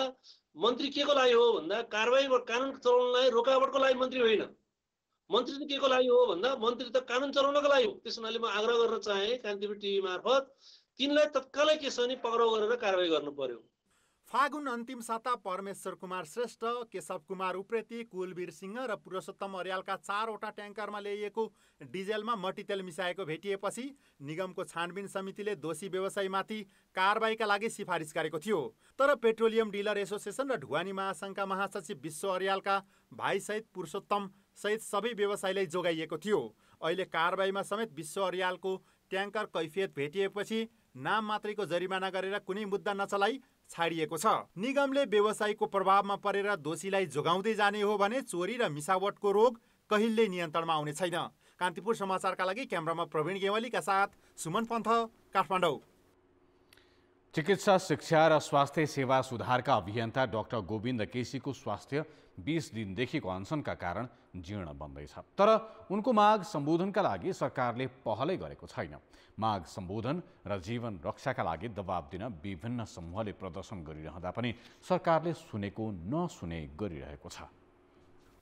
मन्त्री के को लागि हो भन्दा कारबाही कानुन चलाउनलाई रोकावटको लागि मन्त्री होइन। मन्त्री के को लागि हो भन्दा मन्त्री त कानुन चलाउनको लागि हो। त्यस हुनाले म आग्रह गर्न चाहे कान्तिपुर टिभी मार्फत तिनलाई तत्कालै के छ भने पक्राउ गरेर कारबाही गर्नु पर्यो। फागुन अन्तिम साता परमेश्वर कुमार श्रेष्ठ, केशव कुमार उप्रेती, कुलवीर सिंह र पुरुषोत्तम अर्यालका 4वटा ट्याङ्करमा ल्याइएको डिजेलमा मट्टीतेल मिसाएको भेटिएपछि निगमको छानबिन समितिले दोषी व्यवसायीमाथि कारबाहीका लागि सिफारिस गरेको थियो। तर पेट्रोलियम डिलर एसोसिएसन र ढुवानी महासङ्घका महासचिव विश्व अर्यालका भाइसहित पुरुषोत्तम सहित सबै व्यवसायीलाई जोगाइएको थियो। अहिले कारबाहीमा समेत विश्व अर्यालको ट्याङ्कर कैफियत भेटिएपछि नाम मात्रैको जरिमाना गरेर कुनै मुद्दा नचलाई छाडिएको छ। निगमले व्यवसायीको प्रभावमा परेर दोषीलाई जोगाउँदै जाने हो भने चोरी र मिसावटको रोग कहिल्यै नियन्त्रणमा आउने छैन। कान्तिपुर समाचारका लागि क्यामेरामा प्रवीण गेवालीका साथ सुमन पन्थ, काठमाडौँ। चिकित्सा शिक्षा र स्वास्थ्य सेवा सुधारका अभियन्ता डाक्टर गोविन्द केसीको स्वास्थ्य 20 दिनदेखिको अनसनका कारण जीर्ण बन्दैछ। तर उनको माग सम्बोधनका लागि सरकारले पहलै गरेको छैन। माग सम्बोधन र जीवन रक्षाका लागि दबाब दिन विभिन्न समूहले प्रदर्शन गरिरहँदा पनि सरकारले सुनेको नसुने गरिरहेको छ।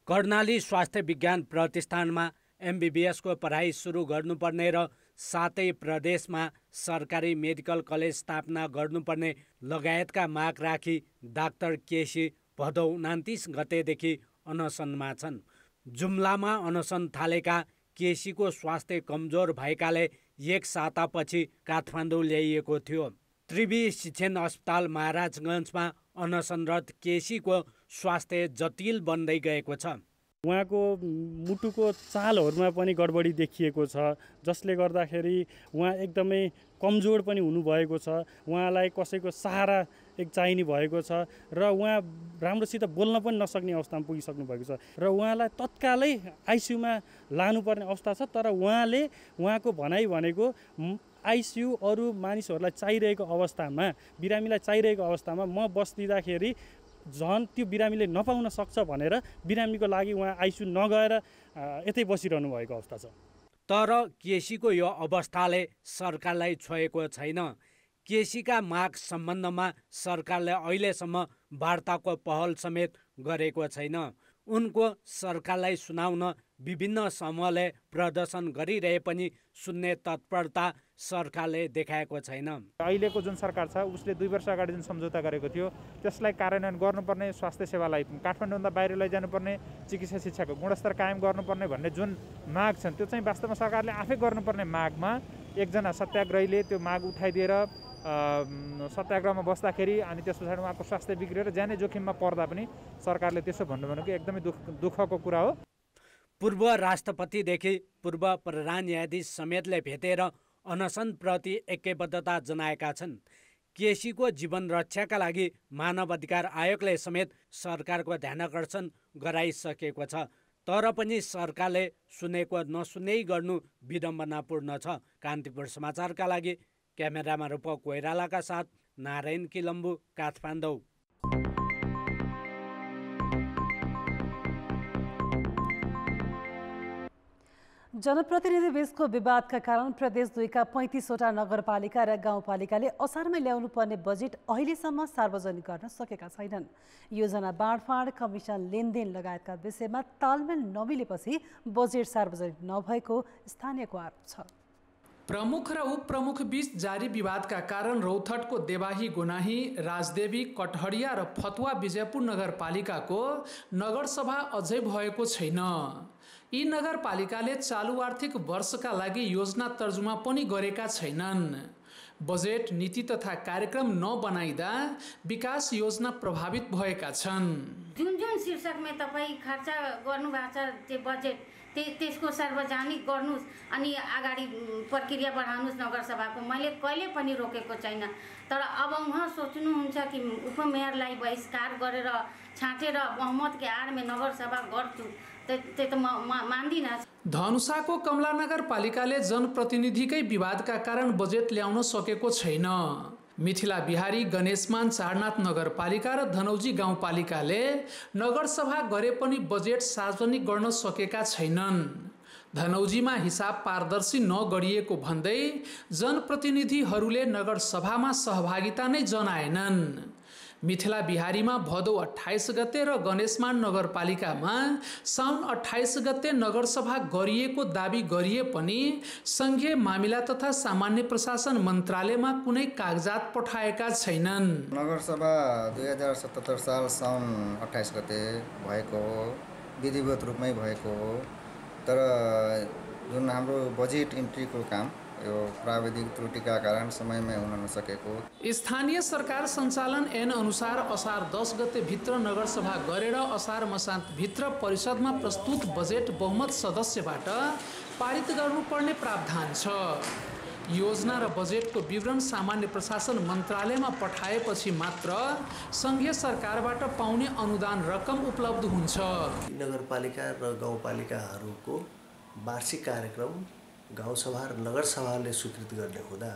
कर्णाली स्वास्थ्य विज्ञान प्रतिष्ठानमा MBBS को पढाइ सुरु गर्नुपर्ने र सातै प्रदेशमा सरकारी मेडिकल कलेज स्थापना गर्नुपर्ने लगायतका माग राखी डाक्टर केसी भदौ 29 गतेदेखि अनसनमा छन्। जुम्लामा अनसन थालेका केसीको स्वास्थ्य कमजोर भएकाले 1 सातापछि काठमाडौँ ल्याइएको थियो। त्रिवी शिक्षण अस्पताल महाराजगञ्जमा अनसनरत केसीको स्वास्थ्य जटिल बन्दै गएको छ। उहाँको मुटुको चालहरूमा पनि गडबडी देखिएको छ, जसले गर्दाखेरि उहाँ एकदमै कमजोर पनि हुनुभएको छ। उहाँलाई कसैको सहारा चाहिने भएको छ र उहाँ राम्रोसित बोल्न पनि नसक्ने अवस्थामा पुगिसक्नु भएको छ र उहाँलाई तत्कालै आइसियुमा लानुपर्ने अवस्था छ। तर उहाँको भनाइ भनेको आइसियु अरू मानिसहरूलाई चाहिरहेको अवस्थामा, बिरामीलाई चाहिरहेको अवस्थामा म बस्दिँदाखेरि झन् त्यो बिरामीले नपाउन सक्छ भनेर बिरामीको लागि उहाँ आइसियु नगएर यतै बसिरहनु भएको अवस्था छ। तर केसीको यो अवस्थाले सरकारलाई छोएको छैन। केसीका माग सम्बन्धमा सरकारले अहिलेसम्म वार्ताको पहल समेत गरेको छैन। उनको सरकारलाई सुनाउन विभिन्न समूहले प्रदर्शन गरिरहे पनि सुन्ने तत्परता सरकारले देखाएको छैन। अहिलेको जुन सरकार छ उसले 2 वर्ष अगाडि जुन सम्झौता गरेको थियो त्यसलाई कार्यान्वयन गर्नुपर्ने, स्वास्थ्य सेवालाई काठमाडौँभन्दा बाहिर लैजानुपर्ने, चिकित्सा शिक्षाको गुणस्तर कायम गर्नुपर्ने भन्ने जुन माग छन् त्यो चाहिँ वास्तवमा सरकारले आफै गर्नुपर्ने मागमा एकजना सत्याग्रहीले त्यो माग उठाइदिएर सत्याग्रहमा बस्दाखेरि अनि त्यस पछाडि उहाँको स्वास्थ्य बिग्रेर ज्यानै जोखिममा पर्दा पनि सरकारले त्यसो भन्नु भनेको एकदमै दुःखको कुरा हो। पूर्व राष्ट्रपतिदेखि पूर्व प्रधान न्यायाधीश समेतले भेटेर अनसनप्रति ऐक्यबद्धता जनाएका छन्। केसीको जीवन रक्षाका लागि मानव अधिकार आयोगले समेत सरकारको ध्यानाकर्षण गराइसकेको छ। तर पनि सरकारले सुनेको नसुनै गर्नु विडम्बनापूर्ण छ। कान्तिपुर समाचारका लागि क्यामेरामा रूपक कोइरालाका साथ नारायण किलम्बु, काठमाडौँ। जनप्रतिनिधि बीचको विवादका कारण प्रदेश 2 का 35वटा नगरपालिका र गाउँपालिकाले असारमै ल्याउनु पर्ने बजेट अहिलेसम्म सार्वजनिक गर्न सकेका छैनन्। योजना बाँडफाँड, कमिसन लेनदेन लगायतका विषयमा तालमेल नमिलेपछि बजेट सार्वजनिक नभएको स्थानीयको आरोप छ। प्रमुख र उपप्रमुख बीच जारी विवादका कारण रौथटको देवाही गोनाही, राजदेवी, कटहरिया र फतुवा विजयपुर नगरपालिकाको नगरसभा अझै भएको छैन। यी नगरपालिकाले चालु आर्थिक वर्षका लागि योजना तर्जुमा पनि गरेका छैनन्। बजेट, नीति तथा कार्यक्रम नबनाइदा विकास योजना प्रभावित भएका छन्। जुन शीर्षकमा तपाईँ खर्च गर्नुभएको छ त्यो बजेट त्यसको सार्वजनिक गर्नुस् अनि अगाडि प्रक्रिया बढाउनुस् नगरसभाको। मैले कहिले पनि रोकेको छैन। तर अब उहाँ सोच्नुहुन्छ कि उपमेयरलाई बहिष्कार गरेर छाँटेर बहुमतको आडमा नगरसभा गर्छु, त्यो त म मान्दिनँ। धनुषाको कमला नगरपालिकाले जनप्रतिनिधिकै विवादका कारण बजेट ल्याउन सकेको छैन। मिथिला बिहारी, गणेशमान, चारनाथ नगरपालिका र धनौजी गाउँपालिकाले नगरसभा गरे पनि बजेट सार्वजनिक गर्न सकेका छैनन्। धनौजीमा हिसाब पारदर्शी नगरिएको भन्दै जनप्रतिनिधिहरूले नगरसभामा सहभागिता नै जनाएनन्। मिथिला बिहारीमा भदौ 28 गते र गणेशमान नगरपालिकामा साउन 28 गते नगरसभा गरिएको दाबी गरिए पनि संघीय मामिला तथा सामान्य प्रशासन मन्त्रालयमा कुनै कागजात पठाएका छैनन्। नगरसभा 2077 साल साउन 28 गते भएको हो, विधिवत रूपमै भएको हो। तर जुन हाम्रो बजेट इन्ट्रीको काम यो प्राविधिक त्रुटिका कारण समयमै हुन नसकेको। स्थानीय सरकार सञ्चालन ऐन अनुसार असार 10 गते भित्र नगरसभा गरेर असार मसान्त भित्र परिषदमा प्रस्तुत बजेट बहुमत सदस्यबाट पारित गर्नुपर्ने प्रावधान छ। योजना र बजेटको विवरण सामान्य प्रशासन मन्त्रालयमा पठाएपछि मात्र संघीय सरकारबाट पाउने अनुदान रकम उपलब्ध हुन्छ। नगरपालिका र गाउँपालिकाहरूको वार्षिक कार्यक्रम गाउँसभा र नगरसभाले स्वीकृति गर्ने हुँदा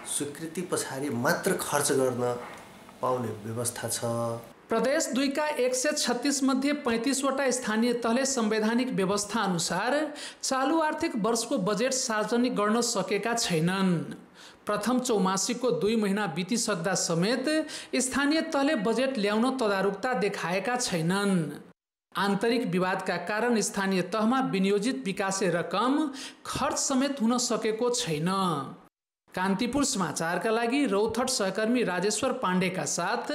स्वीकृति पछाडि मात्र खर्च गर्न पाउने व्यवस्था छ। प्रदेश 2 का 136 मध्ये 35वटा स्थानीय तहले संवैधानिक व्यवस्था अनुसार चालु आर्थिक वर्षको बजेट सार्वजनिक गर्न सकेका छैनन्। प्रथम चौमासिकको 2 महिना बितिसक्दा समेत स्थानीय तहले बजेट ल्याउन तदारुकता देखाएका छैनन्। आन्तरिक विवादका कारण स्थानीय तहमा विनियोजित विकासे रकम खर्च समेत हुन सकेको छैन। कान्तिपुर समाचारका लागि रौथट सहकर्मी राजेश्वर पाण्डेका साथ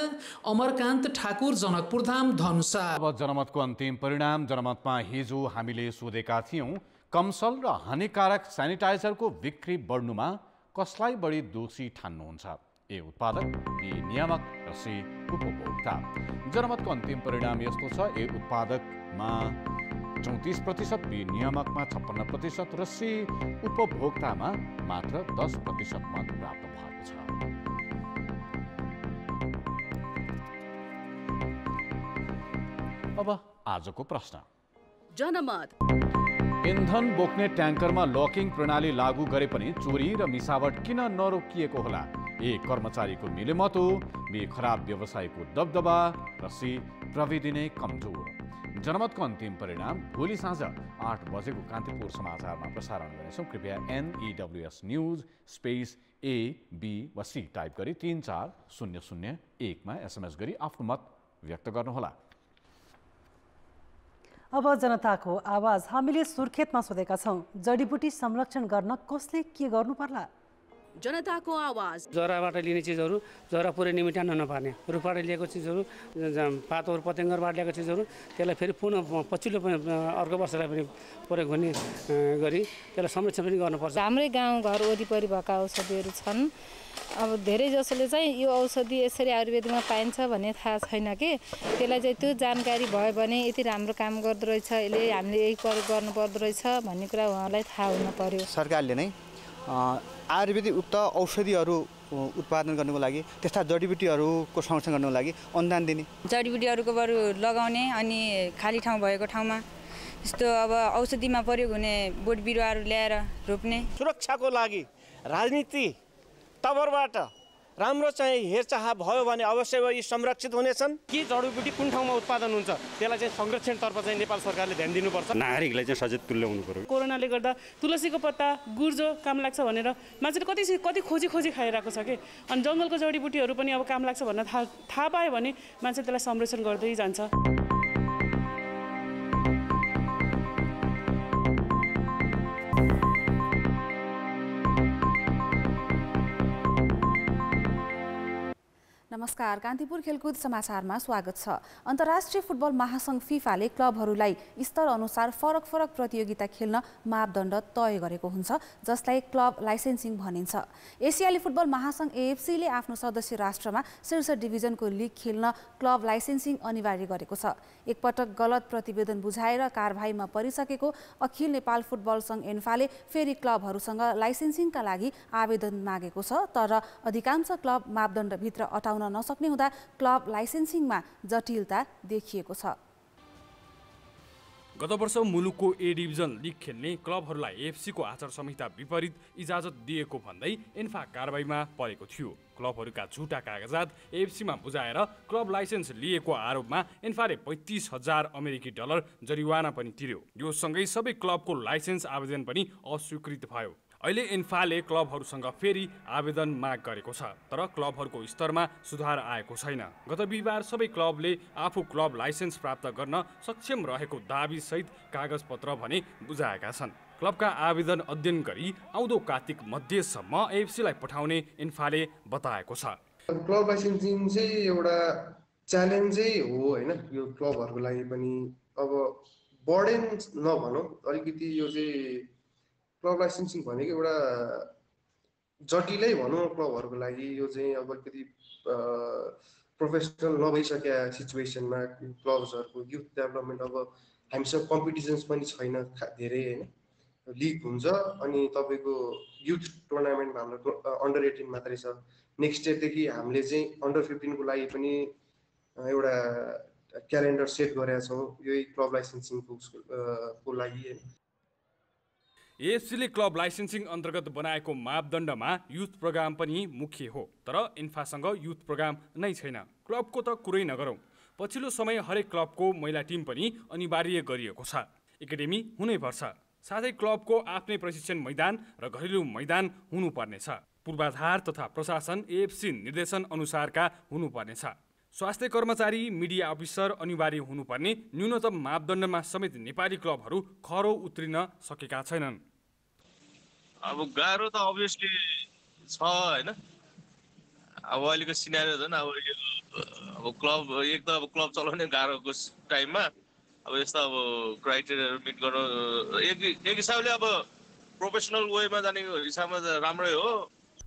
अमरकान्त ठाकुर, जनकपुर धाम, धनुषा। अब जनमतको अन्तिम परिणाम। जनमतमा हिजो हामीले सोधेका थियौं, कमसल र हानिकारक सेनिटाइजरको बिक्री बढ्नुमा कसलाई बढी दोषी ठान्नुहुन्छ? ए उत्पादक, बी नियामक र सी उपभोक्ता। जनमतको अन्तिम परिणाम यस्तो छ, ए उत्पादक मा 34%, विनियामकमा 56% र सी उपभोक्तामा मात्र 10% मत प्राप्त भएको छ। अब आजको प्रश्न। जनमत। इन्धन बोक्ने ट्याङ्करमा लकिङ प्रणाली लागू गरे पनि चोरी र मिसावट किन नरोकिएको होला? ए. कर्मचारीको मिलेमतो, बी. खराब व्यवसायको दबदबा र सी. प्रविधि नै कमजोर। जनमतको अन्तिम परिणाम भोलि साँझ 8 बजेको कान्तिपुर समाचारमा प्रसारण गर्नेछौँ। कृपया NEWS news space A, B वा C टाइप गरी 34001मा SMS गरी आफ्नो मत व्यक्त गर्नुहोला। अब जनताको आवाज। हामीले सुर्खेतमा सोधेका छौँ, जडीबुटी संरक्षण गर्न कसले के गर्नु पर्ला? जनताको आवाज। जराबाट लिने चिजहरू जरा पुरै निमिटान नपर्ने, रुखबाट लिएको चिजहरू, पातहरू पत्यङ्गबाट लिएको चिजहरू त्यसलाई फेरि पुनः पछिल्लो अर्को वर्षलाई पनि प्रयोग हुने गरी त्यसलाई संरक्षण पनि गर्नुपर्छ। हाम्रै गाउँघर वरिपरि भएका औषधिहरू छन्। अब धेरै जसोले चाहिँ यो औषधि यसरी आयुर्वेदमा पाइन्छ भन्ने थाहा छैन कि, त्यसलाई चाहिँ त्यो जानकारी भयो भने यति राम्रो काम गर्दो रहेछ, यसले हामीले यही प्रयोग गर्नुपर्दो रहेछ भन्ने कुरा उहाँलाई थाहा हुन पर्यो। सरकारले नै आयुर्वेदिक उक्त औषधिहरू उत्पादन गर्नुको लागि, त्यस्ता जडीबुटीहरूको संरक्षण गर्नुको लागि अनुदान दिने, जडीबुटीहरूको बरु लगाउने अनि खाली ठाउँ भएको ठाउँमा यस्तो अब औषधिमा प्रयोग हुने बोट बिरुवाहरू ल्याएर रोप्ने। सुरक्षाको लागि राजनीति तवरबाट राम्रो चाहिँ हेरचाह भयो भने अवश्य यी संरक्षित हुनेछन्। के जडीबुटी कुन ठाउँमा उत्पादन हुन्छ त्यसलाई चाहिँ संरक्षणतर्फ चाहिँ नेपाल सरकारले ध्यान दिनुपर्छ। नागरिकलाई चाहिँ सचेत तुल्याउनु पर्यो। कोरोनाले गर्दा तुलसीको पत्ता गुर्जो काम लाग्छ भनेर मान्छेले कति खोजी खाइरहेको छ कि, अनि जङ्गलको जडीबुटीहरू पनि अब काम लाग्छ भनेर थाहा पायो भने मान्छे त्यसलाई संरक्षण गर्दै जान्छ। नमस्कार, कान्तिपुर खेलकुद समाचारमा स्वागत छ। अन्तर्राष्ट्रिय फुटबल महासङ्घ फिफाले क्लबहरूलाई स्तर अनुसार फरक फरक प्रतियोगिता खेल्न मापदण्ड तय गरेको हुन्छ, जसलाई क्लब लाइसेन्सिङ भनिन्छ। एसियाली फुटबल महासङ्घ AFCले आफ्नो सदस्य राष्ट्रमा शीर्ष डिभिजनको लिग खेल्न क्लब लाइसेन्सिङ अनिवार्य गरेको छ। एकपटक गलत प्रतिवेदन बुझाएर कारबाहीमा परिसकेको अखिल नेपाल फुटबल सङ्घ एन्फाले फेरि क्लबहरूसँग लाइसेन्सिङका लागि आवेदन मागेको छ, तर अधिकांश क्लब मापदण्डभित्र अटाउन नसक्ने हुँदा क्लब लाइसेन्सिङमा जटिलता देखिएको छ। गत वर्ष मुलुकको A डिभिजन लिग खेल्ने क्लबहरूलाई AFC को आचार संहिता विपरीत इजाजत दिएको भन्दै एन्फा कारबाहीमा परेको थियो। क्लबहरूका झुटा कागजात AFC मा बुझाएर क्लब लाइसेन्स लिएको आरोपमा एन्फाले $35,000 अमेरिकी जरिवाना पनि तिर्यो। यो सँगै सबै क्लबको लाइसेन्स आवेदन पनि अस्वीकृत भयो। अहिले एन्फाले क्लबहरूसँग फेरि आवेदन माग गरेको छ, तर क्लबहरूको स्तरमा सुधार आएको छैन। गत बिहिबार सबै क्लबले आफू क्लब लाइसेन्स प्राप्त गर्न सक्षम रहेको दाबीसहित कागजपत्र भने बुझाएका छन्। क्लबका आवेदन अध्ययन गरी आउँदो कार्तिक मध्यसम्म AFCलाई पठाउने एन्फाले बताएको छ। क्लब लाइसेन्सिङ चाहिँ एउटा च्यालेन्जै हो हैन, यो क्लबहरूको लागि पनि। अब बर्डन नभनौँ, अलिकति यो चाहिँ क्लब लाइसेन्सिङ भनेको एउटा जटिलै भनौँ क्लबहरूको लागि। यो चाहिँ अब अलिकति प्रोफेसनल नभइसकेका सिचुएसनमा क्लब्सहरूको युथ डेभलपमेन्ट, अब हामीसँग कम्पिटिसन्स पनि छैन धेरै हैन। लिग हुन्छ अनि तपाईँको युथ टुर्नामेन्टमा हाम्रो अन्डर 18 मात्रै छ। नेक्स्ट इयरदेखि हामीले चाहिँ अन्डर 15 को लागि पनि एउटा क्यालेन्डर सेट गरेका छौँ यही क्लब लाइसेन्सिङको लागि हैन। AFCले क्लब लाइसेन्सिङ अन्तर्गत बनाएको मापदण्डमा युथ प्रोग्राम पनि मुख्य हो, तर इन्फासँग युथ प्रोग्राम नै छैन। क्लबको त कुरै नगरौँ, पछिल्लो समय हरेक क्लबको महिला टिम पनि अनिवार्य गरिएको छ। एकाडेमी हुनैपर्छ, साथै क्लबको आफ्नै प्रशिक्षण मैदान र घरेलु मैदान हुनुपर्नेछ। पूर्वाधार तथा प्रशासन AFC निर्देशन अनुसारका हुनुपर्नेछ। स्वास्थ्य कर्मचारी, मिडिया अफिसर अनिवार्य हुनुपर्ने न्यूनतम मापदण्डमा समेत नेपाली क्लबहरू खरो उत्रिन सकेका छैनन्। अब गाह्रो त अभियसली छ हैन। अब अहिलेको सिनारियो झन् अब क्लब एक त अब क्लब चलाउने गाह्रोको टाइममा अब यस्तो अब क्राइटेरियाहरू मिट गर्नु एक हिसाबले अब प्रोफेसनल वेमा जाने हिसाबमा त राम्रै हो।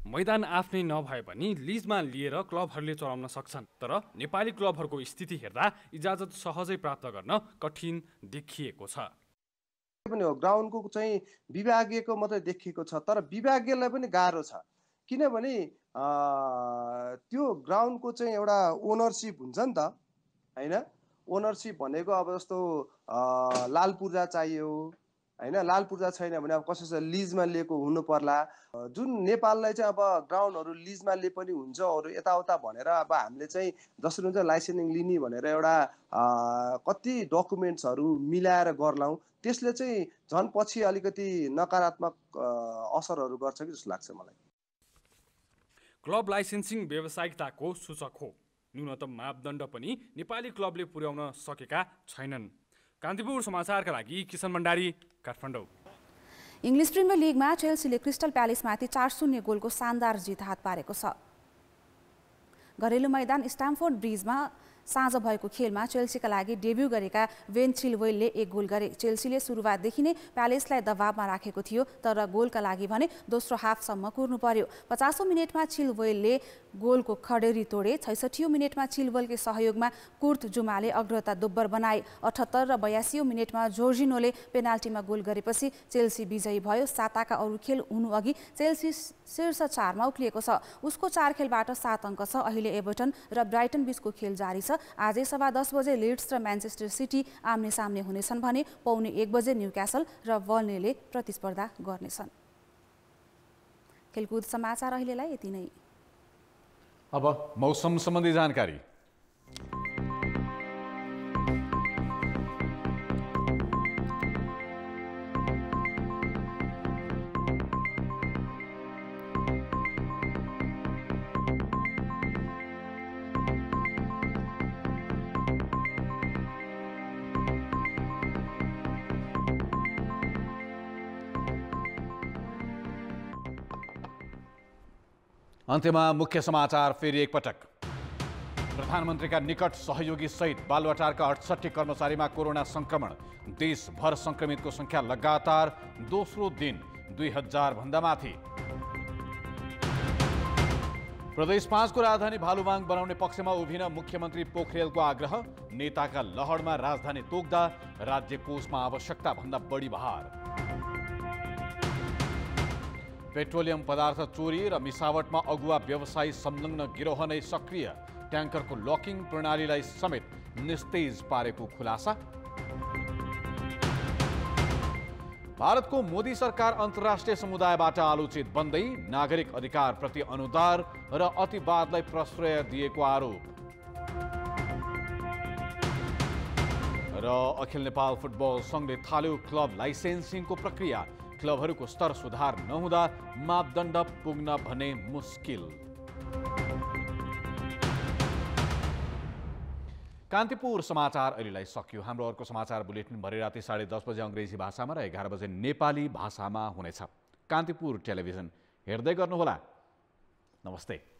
मैदान आफ्नै नभए पनि लिजमा लिएर क्लबहरूले चलाउन सक्छन्, तर नेपाली क्लबहरूको स्थिति हेर्दा इजाजत सहजै प्राप्त गर्न कठिन देखिएको छ। पनि हो ग्राउन्डको चाहिँ विभागीयको मात्रै देखिएको छ, तर विभागीयलाई पनि गाह्रो छ, किनभने त्यो ग्राउन्डको चाहिँ एउटा ओनरसिप हुन्छ नि त हैन। ओनरसिप भनेको अब जस्तो लाल पूर्जा चाहियो हैन, लाल पूर्जा छैन भने अब कसैसँग लिजमा लिएको हुनु पर्ला। जुन नेपाललाई चाहिँ अब ग्राउन्डहरू लिजमा लिए पनि हुन्छ अरू यताउता भनेर अब हामीले चाहिँ जसरी हुन्छ लाइसेन्सिङ लिने भनेर एउटा कति डकुमेन्ट्सहरू मिलाएर गर्लाौँ, त्यसले चाहिँ झन् पछि अलिकति नकारात्मक असरहरू गर्छ कि जस्तो लाग्छ मलाई। क्लब लाइसेन्सिङ व्यावसायिकताको सूचक हो, न्यूनतम मापदण्ड पनि नेपाली क्लबले पुर्याउन सकेका छैनन्। कान्तिपुर समाचारका लागि किशन भण्डारी, काठमाडौँ। इङ्ग्लिस प्रिमियर लिगमा चेल्सीले क्रिस्टल प्यालेसमाथि 4-0 गोलको शानदार जित हात पारेको छ। घरेलु मैदान स्ट्यामफोर्ड ब्रिजमा साँझ भएको खेलमा चेल्सीका लागि डेब्यू गरेका वेन चिलवेलले 1 गोल गरे। चेल्सीले सुरुवातदेखि नै प्यालेसलाई दबावमा राखेको थियो, तर गोलका लागि भने दोस्रो हाफसम्म कुर्नु पर्यो। 50औं मिनेटमा चिलवेलले गोलको खडेरी तोडे। 66औं मिनेटमा चिलवेलकै सहयोगमा कुर्त जुमाले अग्रता दोब्बर बनाए। 78 र 82औं मिनेटमा जोर्जिनोले पेनाल्टीमा गोल गरेपछि चेल्सी विजयी भयो। साताका अरू खेल हुनु अघि चेल्सी शीर्ष 4मा उक्लिएको छ। उसको 4 खेलबाट 7 अङ्क छ। अहिले एभर्टन र ब्राइटन बीचको खेल जारी छ। आजै 10:15 बजे लिड्स र म्यान्चेस्टर सिटी आम्ने सामने हुनेछन् भने 1:15 बजे न्युक्यासल र बर्नले प्रतिस्पर्धा गर्नेछन्। खेलकुद समाचार अहिलेलाई यति नै। अब मौसम सम्बन्धी जानकारी। अन्त्यमा मुख्य समाचार फेरि एकपटक। प्रधानमन्त्रीका निकट सहयोगी सहित बालुवाटारका 68 कर्मचारीमा कोरोना संक्रमण। देशभर संक्रमितको संख्या लगातार दोस्रो दिन 2000 भन्दा माथि। प्रदेश 5 को राजधानी भालुवाङ बनाउने पक्षमा उभिन मुख्यमन्त्री पोखरेलको आग्रह। नेताका लहरमा राजधानी तोक्दा राज्य कोषमा आवश्यकता भन्दा बढी भार। पेट्रोलियम पदार्थ चोरी र मिसावटमा अगुवा व्यवसायी संलग्न गिरोह नै सक्रिय। ट्याङ्करको लकिङ प्रणालीलाई समेत निस्तेज पारेको खुलासा। भारतको मोदी सरकार अन्तर्राष्ट्रिय समुदायबाट आलोचित बन्दै नागरिक अधिकार प्रति अनुदार र अतिवादलाई प्रश्रय दिएको आरोप। र अखिल नेपाल फुटबल संघले थाल्यो क्लब लाइसेन्सिङको प्रक्रिया। क्लबहरूको स्तर सुधार नहुँदा मापदण्ड पुग्न भने मुस्किल। कान्तिपुर समाचार अहिलेलाई सकियो। हाम्रो अर्को समाचार बुलेटिन भरे राति 10:30 बजे अङ्ग्रेजी भाषामा र 11 बजे नेपाली भाषामा हुनेछ। कान्तिपुर टेलिभिजन हेर्दै गर्नुहोला। नमस्ते।